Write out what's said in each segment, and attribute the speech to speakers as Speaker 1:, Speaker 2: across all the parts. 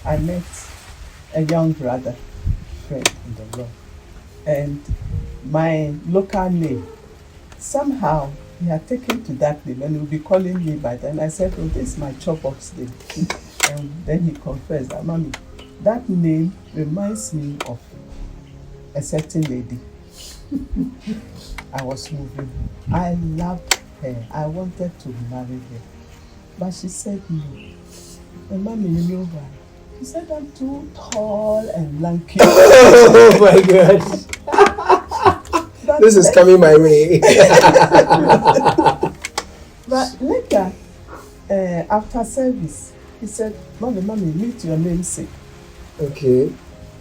Speaker 1: I met a young brother, friend in the Lord, and my local name, somehow he had taken to that name and he would be calling me by then. I said, oh, this is my chop box name. And then he confessed that, Mommy, that name reminds me of a certain lady. I was moving. I loved her. I wanted to marry her. But she said no. And Mommy, you know why? She said I'm too tall and lanky.
Speaker 2: Oh my God. This is coming my way.
Speaker 1: But later, after service, he said, Mommy, meet your namesake.
Speaker 2: Okay.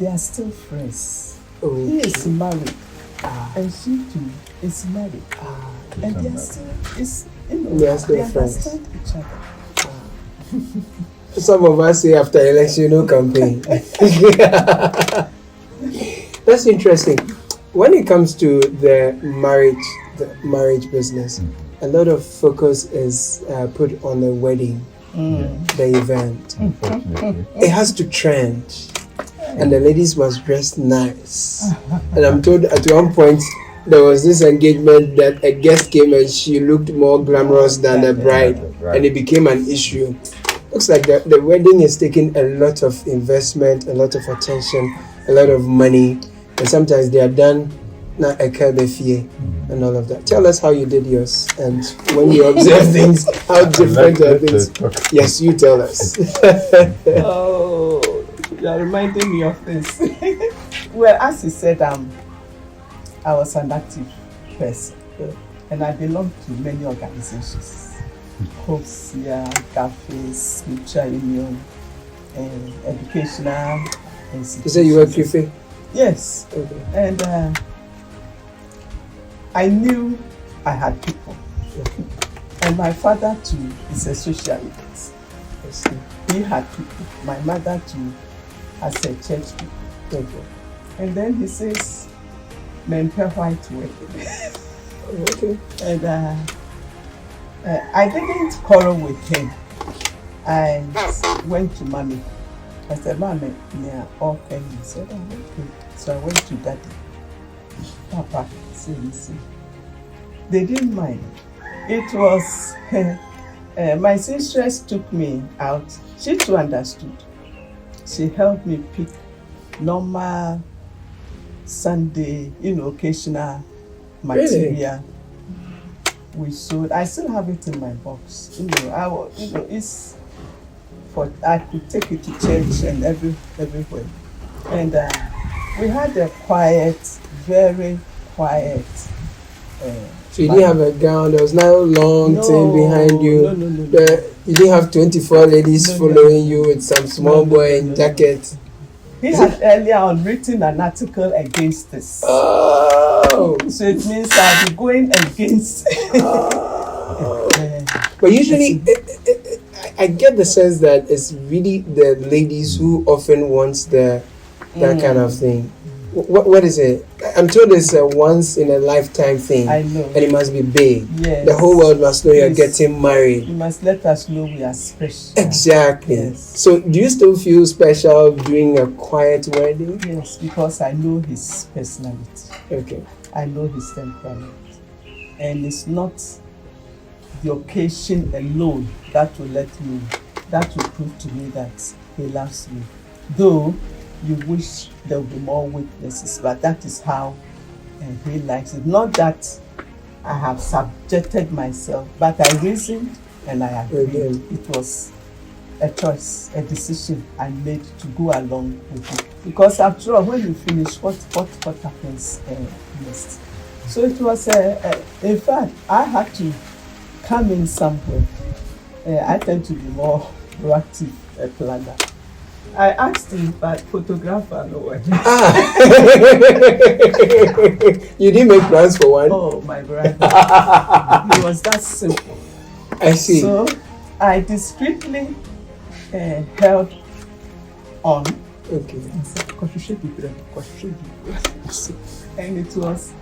Speaker 1: They are still friends.
Speaker 2: Okay.
Speaker 1: He is married. And she too is married. And they are still, they understand each other.
Speaker 2: Some of us say after election, no campaign. That's interesting. When it comes to the marriage business, a lot of focus is put on the wedding, the event. It has to trend, and the ladies must dress nice. And I'm told at one point there was this engagement that a guest came and she looked more glamorous than the bride, and it became an issue. Looks like the wedding is taking a lot of investment, a lot of attention, a lot of money, and sometimes they are done not a fear and all of that. Tell us how you did yours, and when you observe things, how different are things. Yes, you tell us.
Speaker 1: Oh, you are reminding me of this. Well, as you said, I was an active person, and I belong to many organizations. COSIA, cafes, mutual union, and educational institutions.
Speaker 2: You say you were Cliffy?
Speaker 1: Yes.
Speaker 2: Okay.
Speaker 1: And I knew I had people. And my father too is a socialist. He had people. My mother too has a church people. And then he says, men pay white wedding.
Speaker 2: Okay.
Speaker 1: And I didn't quarrel with him. I went to Mommy. I said, Mommy, yeah, okay. He said, oh, okay. So I went to Daddy. Papa, see. They didn't mind. It was, my sister took me out. She too understood. She helped me pick normal Sunday, occasional material.
Speaker 2: Really?
Speaker 1: We sold. I still have it in my box. It's for I could take it to church and everywhere. And we had a quiet, very quiet.
Speaker 2: So you didn't have a gown. There was no long thing behind you.
Speaker 1: No.
Speaker 2: You didn't have 24 ladies following you with some small boy in jacket.
Speaker 1: He had earlier on written an article against this.
Speaker 2: Oh.
Speaker 1: So it means I'll be going against.
Speaker 2: But usually, I get the sense that it's really the ladies who often wants that kind of thing. What is it? I'm told it's a once in a lifetime thing.
Speaker 1: I know.
Speaker 2: And it must be big.
Speaker 1: Yes.
Speaker 2: The whole world must know you're getting married.
Speaker 1: You must let us know we are special.
Speaker 2: Exactly.
Speaker 1: Yes.
Speaker 2: So do you still feel special doing a quiet wedding?
Speaker 1: Yes, because I know his personality.
Speaker 2: Okay.
Speaker 1: I know his temperament. And it's not the occasion alone that will prove to me that he loves me. Though you wish there would be more witnesses, but that is how he likes it. Not that I have subjected myself, but I reasoned and I agreed. It was a choice, a decision I made to go along with it. Because after all, when you finish, what happens next? So it was, in fact, I had to come in somewhere. I tend to be more proactive planner. I asked him, but photographer, no way.
Speaker 2: You didn't make plans for one?
Speaker 1: Oh, my brother. It was that simple.
Speaker 2: I see.
Speaker 1: So I discreetly held on.
Speaker 2: Okay.
Speaker 1: And said, and it was,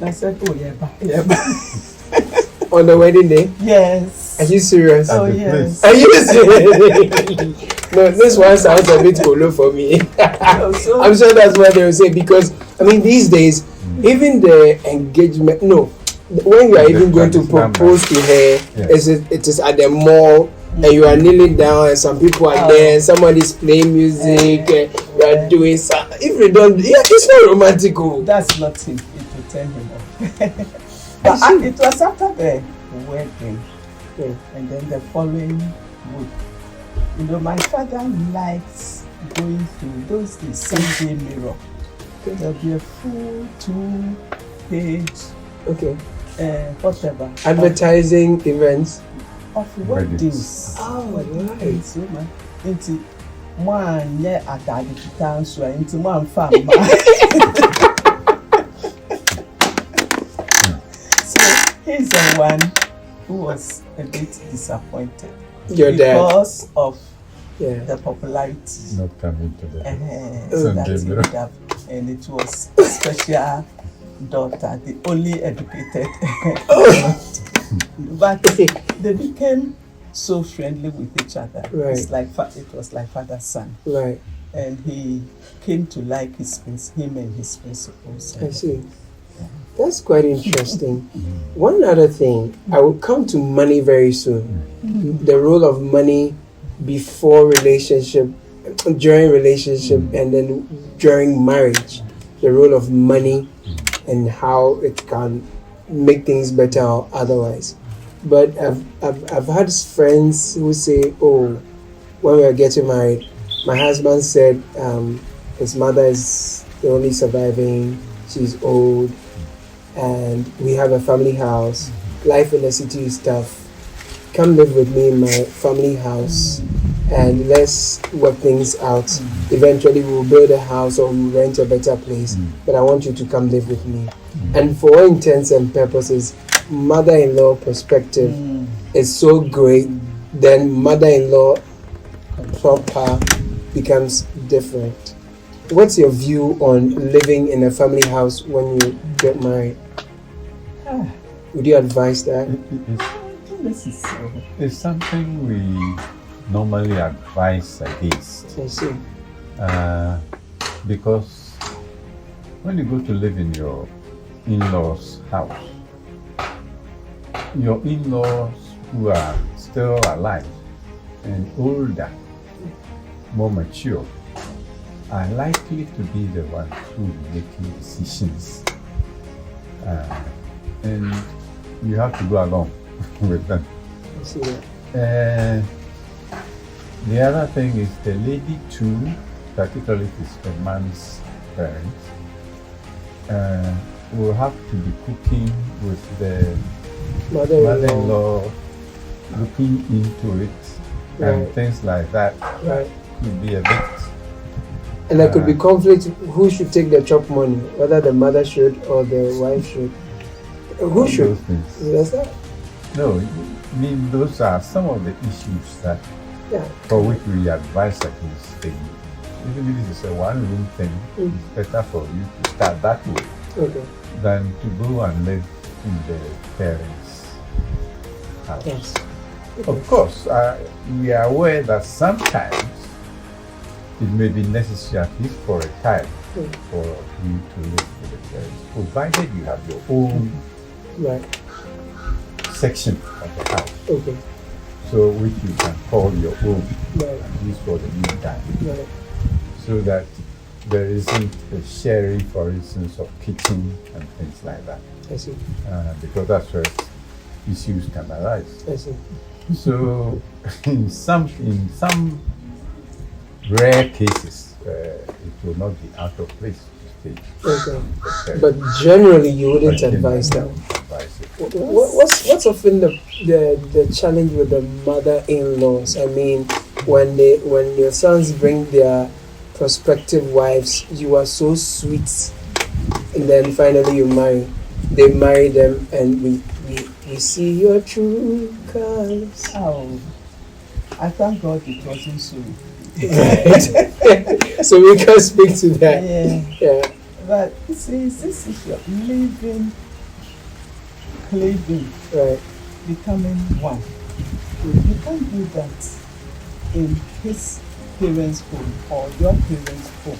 Speaker 1: I said, oh, yeah.
Speaker 2: On the wedding day?
Speaker 1: Yes.
Speaker 2: Are you serious?
Speaker 1: Oh, yes.
Speaker 2: Are you serious? No, this one sounds a bit colo for me. I'm sure that's what they will say because I mean these days, even the engagement. No, when you are even going to propose to her, it is at the mall. And you are kneeling down, and some people are there. And somebody's playing music. And you are doing something. If you don't, it's not romantic.
Speaker 1: That's not it. It will turn him off. But it was after the wedding, and then the following week. You know, my father likes going through those days, Sunday Mirror. There'll be a full 2-page, whatever,
Speaker 2: advertising events.
Speaker 1: Of weddings.
Speaker 2: Right.
Speaker 1: So man, into one yeah at the town so into one farm. So he's the one who was a bit disappointed.
Speaker 2: Your
Speaker 1: because
Speaker 2: dad.
Speaker 1: Of the popularity.
Speaker 3: Not coming to the
Speaker 1: and it was a special daughter, the only educated. But they became so friendly with each other.
Speaker 2: Right.
Speaker 1: It was like father-son.
Speaker 2: Right.
Speaker 1: And he came to like him and his principles.
Speaker 2: I see. That's quite interesting. One other thing, I will come to money very soon. The role of money before relationship, during relationship, and then during marriage. The role of money and how it can make things better or otherwise. But I've had friends who say, oh, when we were getting married, my husband said his mother is the only surviving, she's old, and we have a family house. Life in the city is tough. Come live with me in my family house and let's work things out. Eventually we'll build a house or we'll rent a better place, but I want you to come live with me. And for all intents and purposes, mother-in-law perspective is so great, then mother-in-law proper becomes different. What's your view on living in a family house when you get married? Would you advise that?
Speaker 3: It's something we normally advise against.
Speaker 2: I see.
Speaker 3: Because when you go to live in your in-laws' house, your in-laws who are still alive and older, more mature, are likely to be the ones who are making decisions. And you have to go along with them.
Speaker 2: I see that.
Speaker 3: The other thing is the lady too, particularly if it's the man's parents, will have to be cooking with the mother-in-law, looking into it, and things like that.
Speaker 2: Right.
Speaker 3: Could be a bit.
Speaker 2: And there could be conflict. Who should take the chop money? Whether the mother should or the wife should. Who should? Is that?
Speaker 3: No, I mean those are some of the issues that for which we advise against staying. Even if this is a one-room thing, it's better for you to start that way than to go and live in the parents' house.
Speaker 2: Yes.
Speaker 3: Of course, we are aware that sometimes it may be necessary, at least for a time, for you to live with the parents, provided you have your own section of the house.
Speaker 2: Okay.
Speaker 3: So which you can call your own, at least for the meantime. So that there isn't a sharing, for instance, of kitchen and things like that.
Speaker 2: I see.
Speaker 3: Because that's where issues can arise.
Speaker 2: I see.
Speaker 3: So in some rare cases, it will not be out of place to stay.
Speaker 2: Okay. But generally, you wouldn't advise that. What's often the challenge with the mother-in-laws? I mean, when your sons bring their prospective wives, you are so sweet, and then finally they marry them, and we see your true colors.
Speaker 1: Oh, I thank God it wasn't so.
Speaker 2: Right. So we can speak to that. Yeah.
Speaker 1: But see, this is your living, cleaving, becoming one. You can't do that in his parents' home or your parents' home.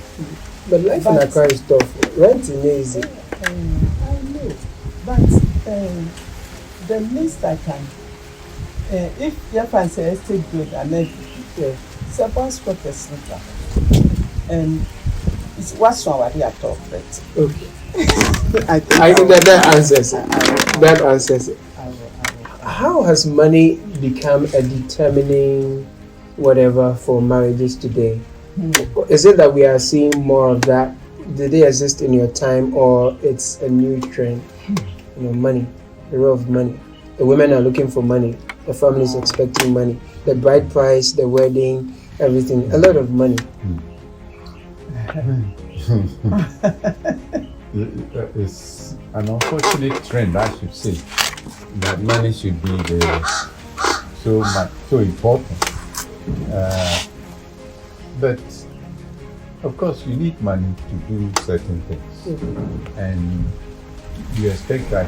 Speaker 2: But life in Accra is tough. Rent is easy.
Speaker 1: I know, but the least I can, if your fancy estate good and everything, suppose what a slipper, and it's what's wrong with your talk, but
Speaker 2: okay. I think that answers it. That answers it. How has money become a determining whatever for marriages today? Is it that we are seeing more of that? Did they exist in your time, or it's a new trend? Money, the role of money. The women are looking for money. The family is expecting money. The bride price, the wedding, everything. A lot of money.
Speaker 3: It's an unfortunate trend, I should say, that money should be so important. But of course, you need money to do certain things, and you expect that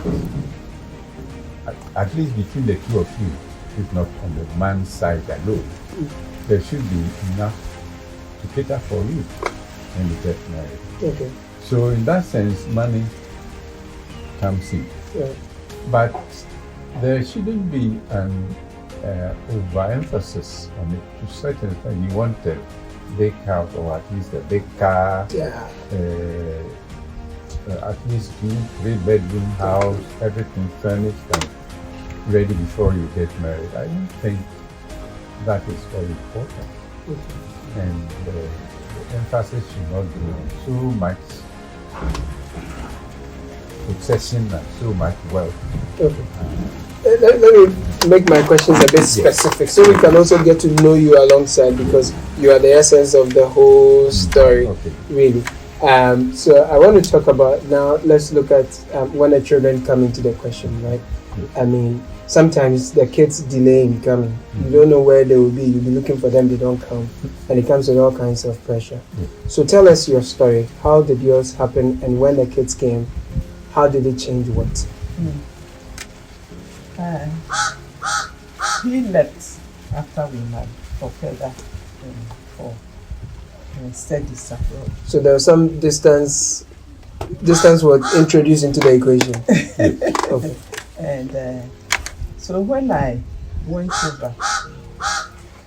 Speaker 3: at least between the two of you, if not on the man's side alone, there should be enough to cater for you when you get married.
Speaker 2: Okay.
Speaker 3: So in that sense, money comes in.
Speaker 2: Yeah.
Speaker 3: But there shouldn't be an overemphasis on it to certain extent. You want a big house, or at least a big car, at least 2-3 bedroom house, everything furnished and ready before you get married. I don't think that is very important. And the emphasis should not be on so much possession and so much wealth.
Speaker 2: Okay. Let me make my questions a bit specific so we can also get to know you alongside, because you are the essence of the whole story, really. So I want to talk about, now let's look at when the children come into the question, right? I mean, sometimes the kids delay in coming. You don't know where they will be. You'll be looking for them, they don't come. And it comes with all kinds of pressure. So tell us your story. How did yours happen? And when the kids came, how did it change what?
Speaker 1: He left after we married for further for studies abroad.
Speaker 2: So there was some distance was introduced into the equation. Okay.
Speaker 1: And so when I went over,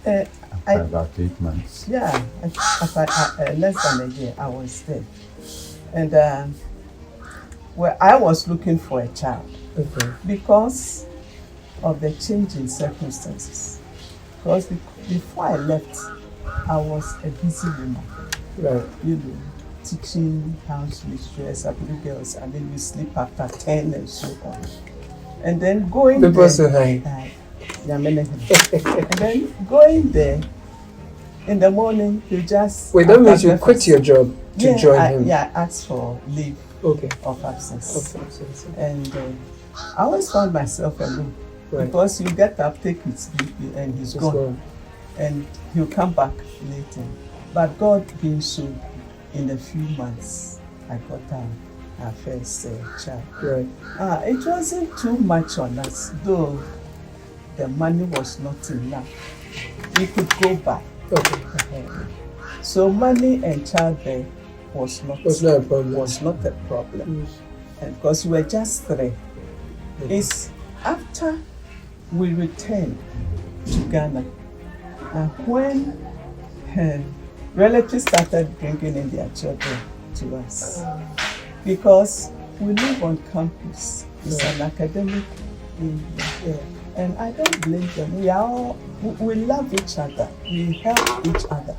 Speaker 3: after about 8 months.
Speaker 1: Yeah, after less than a year, I was there, and I was looking for a child because of the change in circumstances. Because before I left, I was a busy woman.
Speaker 2: Right.
Speaker 1: Teaching house mistress, I believe girls, and then you sleep after 10 and so on. And then going
Speaker 2: there.
Speaker 1: And then going there in the morning, you just...
Speaker 2: Wait, that means you quit your job to join him?
Speaker 1: Yeah, I asked for leave of absence. And I always found myself alone. Right. Because you get up, take his BP, and he's gone. And he'll come back later. But God being so good, in a few months, I got our first child.
Speaker 2: Right.
Speaker 1: It wasn't too much on us, though the money was not enough. We could go back. So money and childbirth was not a problem. And because we were just 3. It's after we returned to Ghana, when relatives started bringing in their children to us, because we live on campus. It's an academic area, and I don't blame them. We love each other. We help each other.